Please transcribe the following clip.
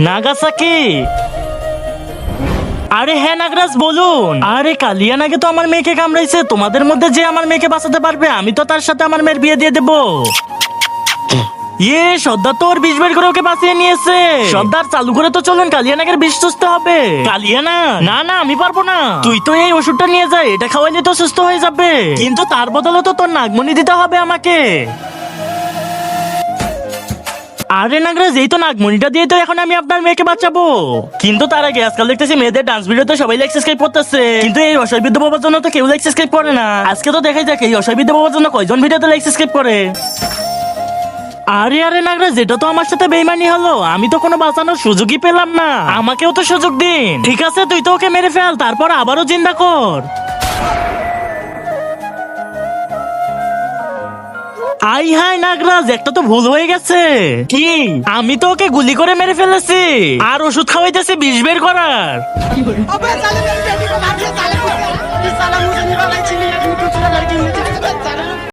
Nagasaki. আরে হ্যাঁ নাগরাজ বলুন। আরে কালিয়া নাগে তো আমার মেয়েকে কামড়াইছে, তোমাদের মধ্যে যে আমার মেয়েকে বাঁচাতে পারবে আমি তো তার সাথে আমার মেয়ের বিয়ে দিয়ে দেবো। সর্দার তো ওর বিষ বের করে ওকে বাঁচিয়ে নিয়েছে। সর্দার চালু করে তো চলুন, কালিয়ানাগের বিষ সুস্থ হবে। কালিয়ানা, না না আমি পারবো না, তুই তো এই ওষুধটা নিয়ে যা, এটা খাওয়াইলে তো সুস্থ হয়ে যাবে, কিন্তু তার বদলে তো তোর নাগমণি দিতে হবে আমাকে। আরে নাগরাজ, এই তো নাগমণিটা দিয়ে তো এখন আমি আপনার মেয়েকে বাঁচাবো। কিন্তু তার আগে আজকাল দেখতেছি মেয়েদের ডান্স ভিডিওতে সবাই লাইক সাবস্ক্রাইব করতেছে, কিন্তু এই অসহায় বিদ্যা বাবার জন্য তো কেউ লাইক সাবস্ক্রাইব করে না। আজকে তো দেখাই যাক এই অসহায় বিদ্যা বাবার জন্য কয়জন ভিডিওতে লাইক সাবস্ক্রাইব করে। আরে আরে নাগরাজ, এটা তো আমার সাথে বেইমানি হলো, আমি তো কোনো বাঁচানোর সুযোগই পেলাম না, আমাকেও তো সুযোগ দিন। ঠিক আছে, তুই তো ওকে মেরে ফেল, তারপর আবারও জিন্দা কর। আই হাই নাগরাজ, একটা তো ভুল হয়ে গেছে। কি? আমি তো ওকে গুলি করে মেরে ফেলেছি আর ওষুধ খাওয়াইতেছি বিষ বের করার। अबे साले मेरी बेटी को मार दिया साले को।